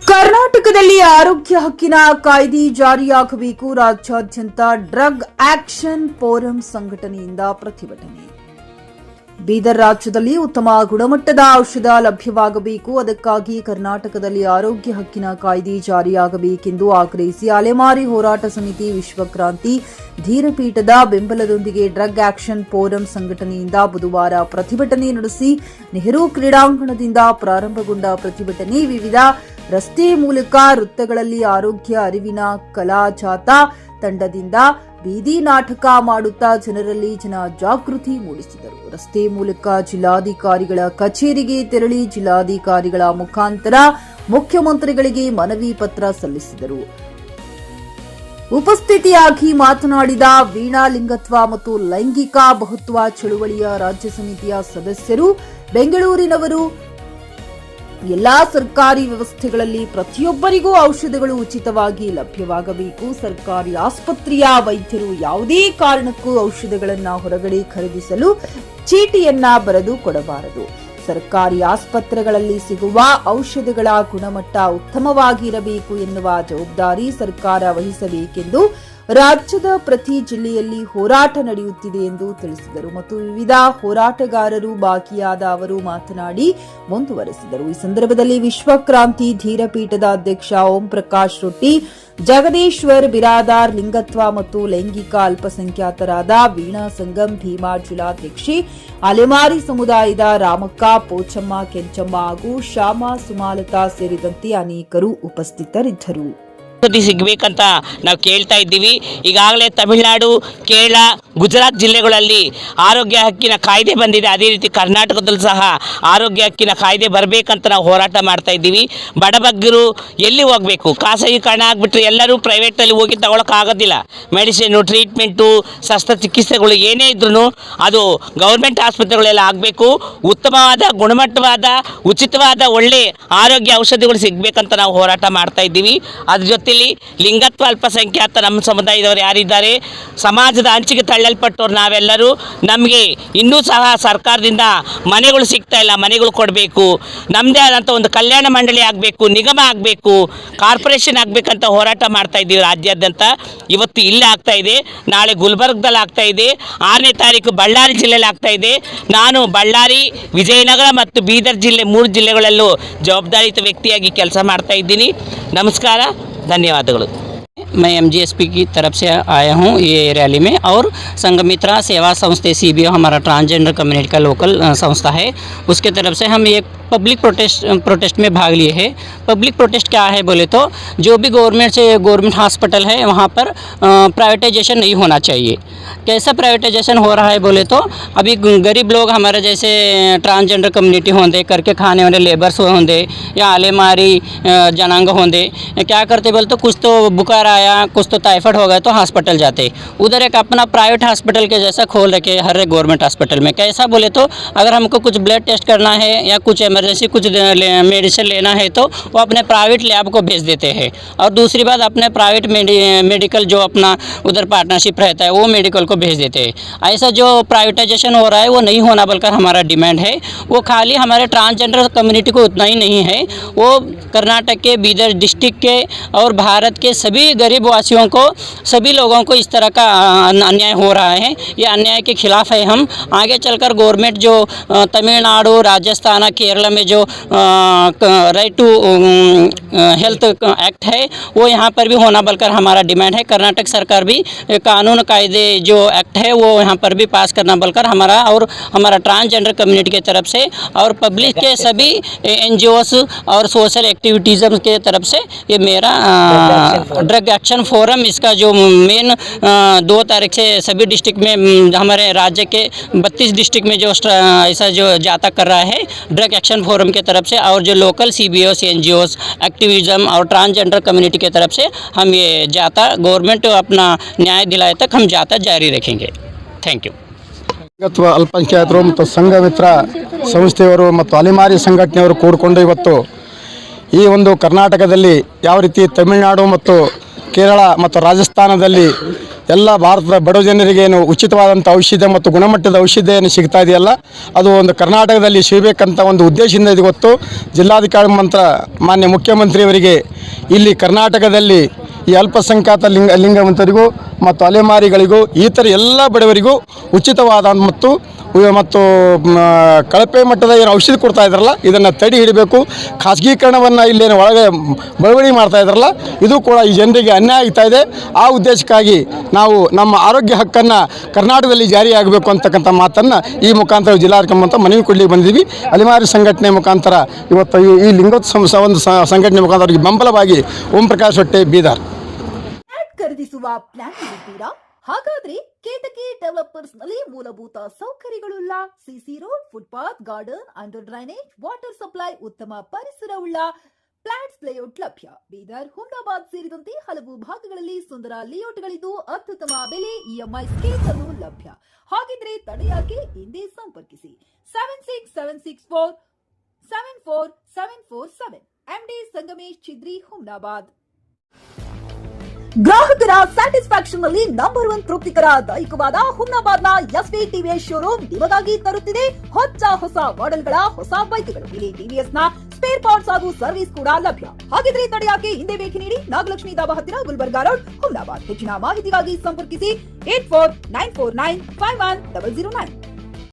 ಕರ್ನಾಟಕದಲ್ಲಿ ಆರೋಗ್ಯ ಹಕ್ಕಿನ ಕಾಯ್ದೆ ಜಾರಿಯಾಗಬೇಕು. ರಾಜ್ಯಾದ್ಯಂತ ಡ್ರಗ್ ಆಕ್ಷನ್ ಫೋರಂ ಸಂಘಟನೆಯಿಂದ ಪ್ರತಿಭಟನೆ. ಬೀದರ್ ರಾಜ್ಯದಲ್ಲಿ ಉತ್ತಮ ಗುಣಮಟ್ಟದ ಔಷಧ ಲಭ್ಯವಾಗಬೇಕು. ಅದಕ್ಕಾಗಿ ಕರ್ನಾಟಕದಲ್ಲಿ ಆರೋಗ್ಯ ಹಕ್ಕಿನ ಕಾಯ್ದೆ ಜಾರಿಯಾಗಬೇಕೆಂದು ಆಗ್ರಹಿಸಿ ಅಲೆಮಾರಿ ಹೋರಾಟ ಸಮಿತಿ ವಿಶ್ವಕ್ರಾಂತಿ ಧೀರಪೀಠದ ಬೆಂಬಲದೊಂದಿಗೆ ಡ್ರಗ್ ಆಕ್ಷನ್ ಫೋರಂ ಸಂಘಟನೆಯಿಂದ ಬುಧವಾರ ಪ್ರತಿಭಟನೆ ನಡೆಸಿ ನೆಹರು ಕ್ರೀಡಾಂಗಣದಿಂದ ಪ್ರಾರಂಭಗೊಂಡ ಪ್ರತಿಭಟನೆ ವಿವಿಧ ರಸ್ತೆ ಮೂಲಕ ವೃತ್ತಗಳಲ್ಲಿ ಆರೋಗ್ಯ ಅರಿವಿನ ಕಲಾ ಜಾಥಾ ತಂಡದಿಂದ ಬೀದಿ ನಾಟಕ ಮಾಡುತ್ತಾ ಜನರಲ್ಲಿ ಜನ ಜಾಗೃತಿ ಮೂಡಿಸಿದರು. ರಸ್ತೆ ಮೂಲಕ ಜಿಲ್ಲಾಧಿಕಾರಿಗಳ ಕಚೇರಿಗೆ ತೆರಳಿ ಜಿಲ್ಲಾಧಿಕಾರಿಗಳ ಮುಖಾಂತರ ಮುಖ್ಯಮಂತ್ರಿಗಳಿಗೆ ಮನವಿ ಪತ್ರ ಸಲ್ಲಿಸಿದರು. ಉಪಸ್ಥಿತಿಯಾಗಿ ಮಾತನಾಡಿದ ವೀಣಾ ಲಿಂಗತ್ವ ಮತ್ತು ಲೈಂಗಿಕ ಬಹುತ್ವ ಚಳುವಳಿಯ ರಾಜ್ಯ ಸಮಿತಿಯ ಸದಸ್ಯರು, ಬೆಂಗಳೂರಿನವರು ಎಲ್ಲಾ ಸರ್ಕಾರಿ ವ್ಯವಸ್ಥೆಗಳಲ್ಲಿ ಪ್ರತಿಯೊಬ್ಬರಿಗೂ ಔಷಧಗಳು ಉಚಿತವಾಗಿ ಲಭ್ಯವಾಗಬೇಕು. ಸರ್ಕಾರಿ ಆಸ್ಪತ್ರೆಯ ವೈದ್ಯರು ಯಾವುದೇ ಕಾರಣಕ್ಕೂ ಔಷಧಗಳನ್ನು ಹೊರಗಡೆ ಖರೀದಿಸಲು ಚೀಟಿಯನ್ನ ಬರೆದು ಕೊಡಬಾರದು. ಸರ್ಕಾರಿ ಆಸ್ಪತ್ರೆಗಳಲ್ಲಿ ಸಿಗುವ ಔಷಧಗಳ ಗುಣಮಟ್ಟ ಉತ್ತಮವಾಗಿರಬೇಕು ಎನ್ನುವ ಜವಾಬ್ದಾರಿ ಸರ್ಕಾರ ವಹಿಸಬೇಕೆಂದು ರಾಜ್ಯದ ಪ್ರತಿ ಜಿಲ್ಲೆಯಲ್ಲಿ ಹೋರಾಟ ನಡೆಯುತ್ತಿದೆ ಎಂದು ತಿಳಿಸಿದರು. ಮತ್ತು ವಿವಿಧ ಹೋರಾಟಗಾರರು ಭಾಗಿಯಾದ ಅವರು ಮಾತನಾಡಿ ಮುಂದುವರೆಸಿದರು. ಈ ಸಂದರ್ಭದಲ್ಲಿ ವಿಶ್ವಕ್ರಾಂತಿ ಧೀರಪೀಠದ ಅಧ್ಯಕ್ಷ ಓಂ ಪ್ರಕಾಶ್ ರೊಟ್ಟಿ, ಜಗದೀಶ್ವರ್ ಬಿರಾದಾರ್, ಲಿಂಗತ್ವ ಮತ್ತು ಲೈಂಗಿಕ ಅಲ್ಪಸಂಖ್ಯಾತರಾದ ವೀಣಾ ಸಂಗಮ್ ಭೀಮಾ ಜಿಲ್ಲಾಧ್ಯಕ್ಷೆ, ಅಲೆಮಾರಿ ಸಮುದಾಯದ ರಾಮಕ್ಕ, ಪೋಚಮ್ಮ, ಕೆಂಚಮ್ಮ ಹಾಗೂ ಶ್ಯಾಮ ಸುಮಾಲತಾ ಸೇರಿದಂತೆ ಅನೇಕರು ಉಪಸ್ಥಿತರಿದ್ದರು. ಸಿಗಬೇಕಂತ ನಾವು ಕೇಳ್ತಾ ಇದ್ದೀವಿ. ಈಗಾಗಲೇ ತಮಿಳುನಾಡು, ಕೇರಳ, ಗುಜರಾತ್ ಜಿಲ್ಲೆಗಳಲ್ಲಿ ಆರೋಗ್ಯ ಹಕ್ಕಿನ ಕಾಯ್ದೆ ಬಂದಿದೆ. ಅದೇ ರೀತಿ ಕರ್ನಾಟಕದಲ್ಲೂ ಸಹ ಆರೋಗ್ಯ ಹಕ್ಕಿನ ಕಾಯ್ದೆ ಬರಬೇಕಂತ ನಾವು ಹೋರಾಟ ಮಾಡ್ತಾ ಇದ್ದೀವಿ. ಬಡಬಗ್ಗರು ಎಲ್ಲಿ ಹೋಗಬೇಕು? ಖಾಸಗೀಕರಣ ಆಗಿಬಿಟ್ರೆ ಎಲ್ಲರೂ ಪ್ರೈವೇಟಲ್ಲಿ ಹೋಗಿ ತಗೊಳಕ್ಕಾಗೋದಿಲ್ಲ. ಮೆಡಿಸಿನು, ಟ್ರೀಟ್ಮೆಂಟು, ಶಸ್ತ್ರಚಿಕಿತ್ಸೆಗಳು ಏನೇ ಇದ್ರೂ ಅದು ಗೌರ್ಮೆಂಟ್ ಆಸ್ಪತ್ರೆಗಳೆಲ್ಲ ಆಗಬೇಕು. ಉತ್ತಮವಾದ ಗುಣಮಟ್ಟವಾದ ಉಚಿತವಾದ ಒಳ್ಳೆ ಆರೋಗ್ಯ ಔಷಧಿಗಳು ಸಿಗಬೇಕಂತ ನಾವು ಹೋರಾಟ ಮಾಡ್ತಾ ಇದ್ದೀವಿ. ಅದ್ರ ಜೊತೆ ಲಿಂಗತ್ವ ಅಲ್ಪಸಂಖ್ಯಾತ ನಮ್ಮ ಸಮುದಾಯದವರು ಯಾರಿದ್ದಾರೆ, ಸಮಾಜದ ಅಂಚಿಗೆ ತಳ್ಳಲ್ಪಟ್ಟವ್ರು ನಾವೆಲ್ಲರೂ, ನಮಗೆ ಇನ್ನೂ ಸಹ ಸರ್ಕಾರದಿಂದ ಮನೆಗಳು ಸಿಗ್ತಾ ಇಲ್ಲ. ಮನೆಗಳು ಕೊಡಬೇಕು. ನಮ್ಮದೇ ಆದಂಥ ಒಂದು ಕಲ್ಯಾಣ ಮಂಡಳಿ ಆಗಬೇಕು, ನಿಗಮ ಆಗಬೇಕು, ಕಾರ್ಪೊರೇಷನ್ ಆಗಬೇಕಂತ ಹೋರಾಟ ಮಾಡ್ತಾ ಇದ್ದೀವಿ ರಾಜ್ಯಾದ್ಯಂತ. ಇವತ್ತು ಇಲ್ಲೇ ಆಗ್ತಾ ಇದೆ, ನಾಳೆ ಗುಲ್ಬರ್ಗದಲ್ಲಿ ಆಗ್ತಾ ಇದೆ, 6ನೇ ತಾರೀಕು ಬಳ್ಳಾರಿ ಜಿಲ್ಲೆಯಲ್ಲಿ ಆಗ್ತಾ ಇದೆ. ನಾನು ಬಳ್ಳಾರಿ, ವಿಜಯನಗರ ಮತ್ತು ಬೀದರ್ ಜಿಲ್ಲೆ 3 ಜಿಲ್ಲೆಗಳಲ್ಲೂ ಜವಾಬ್ದಾರಿಯುತ ವ್ಯಕ್ತಿಯಾಗಿ ಕೆಲಸ ಮಾಡ್ತಾ ಇದ್ದೀನಿ. ನಮಸ್ಕಾರ, ಧನ್ಯವಾदಗಳು. मैं MGSP की तरफ से आया हूँ ये रैली में, और संघमित्रा सेवा संस्था CBO हमारा ट्रांसजेंडर कम्युनिटी का लोकल संस्था है, उसके तरफ से हम एक पब्लिक प्रोटेस्ट में भाग लिए हैं। पब्लिक प्रोटेस्ट क्या है बोले तो, जो भी गवर्नमेंट हॉस्पिटल है वहाँ पर प्राइवेटाइजेशन नहीं होना चाहिए। कैसा प्राइवेटाइजेशन हो रहा है बोले तो, अभी गरीब लोग हमारे जैसे ट्रांसजेंडर कम्युनिटी होंगे, करके खाने वाले लेबर्स होंगे या आलेमारी जनांग होंगे, क्या करते बोले तो कुछ तो बुखार आया, कुछ तो टाइफाइड हो गया तो हॉस्पिटल जाते, उधर एक अपना प्राइवेट हॉस्पिटल के जैसा खोल रखे हर एक गवर्नमेंट हॉस्पिटल में। कैसा बोले तो, अगर हमको कुछ ब्लड टेस्ट करना है या कुछ इमरजेंसी कुछ मेडिसिन लेना है तो वो अपने प्राइवेट लैब को भेज देते हैं। और दूसरी बात, अपने प्राइवेट मेडिकल जो अपना उधर पार्टनरशिप रहता है वो मेडिकल को भेज देते हैं। ऐसा जो प्राइवेटाइजेशन हो रहा है वो नहीं होना बल्कि हमारा डिमांड है। वो खाली हमारे ट्रांसजेंडर कम्युनिटी को उतना ही नहीं है, वो कर्नाटक के बीदर डिस्ट्रिक्ट के और भारत के सभी गरीब वासियों को, सभी लोगों को इस तरह का अन्याय हो रहा है। ये अन्याय के खिलाफ है हम। आगे चलकर गवर्नमेंट जो तमिलनाडु, राजस्थान, केरला में जो राइट टू हेल्थ एक्ट है वो यहाँ पर भी होना बल्कि हमारा डिमांड है। कर्नाटक सरकार भी कानून कायदे जो एक्ट है वो यहाँ पर भी पास करना बल्कि हमारा और हमारा ट्रांसजेंडर कम्युनिटी की तरफ से और पब्लिक के सभी NGOs और सोशल एक्टिविटीज़म के तरफ से ये मेरा ड्रग एक्शन फोरम, इसका जो मेन 2 तारीख से सभी डिस्ट्रिक्ट में हमारे राज्य के 32 डिस्ट्रिक्ट में जो ऐसा जो जाता कर रहा है ड्रग एक्शन फोरम के तरफ से, और जो लोकल CBOs, NGOs, एक्टिविज़म और ट्रांसजेंडर कम्युनिटी के तरफ से हम ये जाता गवर्नमेंट अपना न्याय दिलाए तक हम जाता जारी रखेंगे। Thank you. ಅಲ್ಪಸಂಖ್ಯಾತರು ಮತ್ತು ಸಂಘಮಿತ್ರ ಸಂಸ್ಥೆಯವರು ಮತ್ತು ಅಲೆಮಾರಿ ಸಂಘಟನೆಯವರು ಕೂಡಿಕೊಂಡು ಇವತ್ತು ಈ ಒಂದು ಕರ್ನಾಟಕದಲ್ಲಿ ಯಾವ ರೀತಿ ತಮಿಳುನಾಡು ಮತ್ತು ಕೇರಳ ಮತ್ತು ರಾಜಸ್ಥಾನದಲ್ಲಿ ಎಲ್ಲ ಭಾರತದ ಬಡ ಜನರಿಗೆ ಏನು ಉಚಿತವಾದಂಥ ಔಷಧ ಮತ್ತು ಗುಣಮಟ್ಟದ ಔಷಧ ಏನು ಸಿಗ್ತಾ ಇದೆಯಲ್ಲ, ಅದು ಒಂದು ಕರ್ನಾಟಕದಲ್ಲಿ ಸಿಗಬೇಕಂತ ಒಂದು ಉದ್ದೇಶದಿಂದ ಇದು ಗೊತ್ತು. ಜಿಲ್ಲಾಧಿಕಾರಿ ಮಂತ್ರ ಮಾನ್ಯ ಮುಖ್ಯಮಂತ್ರಿಯವರಿಗೆ ಇಲ್ಲಿ ಕರ್ನಾಟಕದಲ್ಲಿ ಈ ಅಲ್ಪಸಂಖ್ಯಾತ ಲಿಂಗವಂತರಿಗೂ ಮತ್ತು ಅಲೆಮಾರಿಗಳಿಗೂ ಈ ಥರ ಎಲ್ಲ ಬಡವರಿಗೂ ಉಚಿತವಾದ ಮತ್ತು ಕಳಪೆ ಮಟ್ಟದ ಏನು ಔಷಧಿ ಕೊಡ್ತಾ ಇದ್ದಾರಲ್ಲ, ಇದನ್ನು ತಡೆ ಹಿಡಿಬೇಕು. ಖಾಸಗೀಕರಣವನ್ನು ಇಲ್ಲೇನು ಒಳಗೆ ಬೆಳವಣಿಗೆ ಮಾಡ್ತಾ ಇದ್ದಾರಲ್ಲ, ಇದು ಕೂಡ ಈ ಜನರಿಗೆ ಅನ್ಯಾಯ ಆಗ್ತಾ ಇದೆ. ಆ ಉದ್ದೇಶಕ್ಕಾಗಿ ನಾವು ನಮ್ಮ ಆರೋಗ್ಯ ಹಕ್ಕನ್ನು ಕರ್ನಾಟಕದಲ್ಲಿ ಜಾರಿಯಾಗಬೇಕು ಅಂತಕ್ಕಂಥ ಮಾತನ್ನು ಈ ಮುಖಾಂತರ ಜಿಲ್ಲಾಧಿಕಾರಿ ಅಂತ ಮನವಿ ಕೊಡಲಿಕ್ಕೆ ಬಂದಿದ್ದೀವಿ. ಅಲೆಮಾರಿ ಸಂಘಟನೆ ಮುಖಾಂತರ ಇವತ್ತು ಈ ಲಿಂಗೋತ್ಸವ ಒಂದು ಸಂಘಟನೆ ಮುಖಾಂತರ ಅವರಿಗೆ ಬೆಂಬಲವಾಗಿ ಓಂ ಪ್ರಕಾಶ್ ಹೊಟ್ಟೆ, ಬೀದರ್. ಖರೀದಿಸುವ ಪ್ಲಾನ್ ಇದ್ದೀರಾ? ಹಾಗಾದ್ರೆ ಕೇತಕಿ ಡೆವಲಪರ್ಸ್ ನಲ್ಲಿ ಮೂಲಭೂತ ಸೌಕರ್ಯಗಳುಳ್ಳ CC road, footpath, garden, under drainage, water supply, ಉತ್ತಮ ಪರಿಸರವುಳ್ಳ ಫ್ಲಾಟ್ಸ್ ಲೇಔಟ್ ಲಭ್ಯ. ಬೀದರ್, ಹುಮ್ನಾಬಾದ್ ಸೇರಿದಂತೆ ಹಲವು ಭಾಗಗಳಲ್ಲಿ ಸುಂದರ ಲೇಔಟ್ಗಳಿದ್ದು ಅತ್ಯುತ್ತಮ ಬೆಲೆ, ಇಎಂಐ ಸ್ಕೀಮ್ಸ್ ಅನ್ನು ಲಭ್ಯ. ಹಾಗಿದ್ರೆ ತಡೆಯಾಕೆ ಹಿಂದೆ ಸಂಪರ್ಕಿಸಿ 7676474747 ಎಂಡಿ ಸಂಗಮೇಶ್ ಚಿದ್ರಿ, ಹುಮ್ನಾಬಾದ್. ಗ್ರಾಹಕರ ಸ್ಯಾಟಿಸ್ಫ್ಯಾಕ್ಷನ್ ನಲ್ಲಿ ನಂಬರ್ 1 ತೃಪ್ತಿಕರ ದೈಹಿಕವಾದ ಹುಮ್ನಾಬಾದ್ನ ಎಸ್ವಿ ಟಿವಿಎಸ್ ಶೋರೂಮ್ ನಿಮಗಾಗಿ ತರುತ್ತಿದೆ ಹೊಸ ಮಾಡೆಲ್ಗಳ ಹೊಸ ಬೈಕ್ಗಳು. ಇಲ್ಲಿ ಟಿವಿಎಸ್ ನ ಸ್ಪೇರ್ ಪಾರ್ಟ್ಸ್ ಹಾಗೂ ಸರ್ವಿಸ್ ಕೂಡ ಲಭ್ಯ. ಹಾಗಿದ್ರೆ ತಡೆಯಾಕೆ ಹಿಂದೆ ಭೇಟಿ ನೀಡಿ ನಾಗಲಕ್ಷ್ಮಿ ದಾಬಾ ಹತ್ತಿರ, ಗುಲ್ಬರ್ಗಾ ರೋಡ್, ಹುಮ್ನಾಬಾದ್. ಹೆಚ್ಚಿನ ಮಾಹಿತಿಗಾಗಿ ಸಂಪರ್ಕಿಸಿ 8494951009.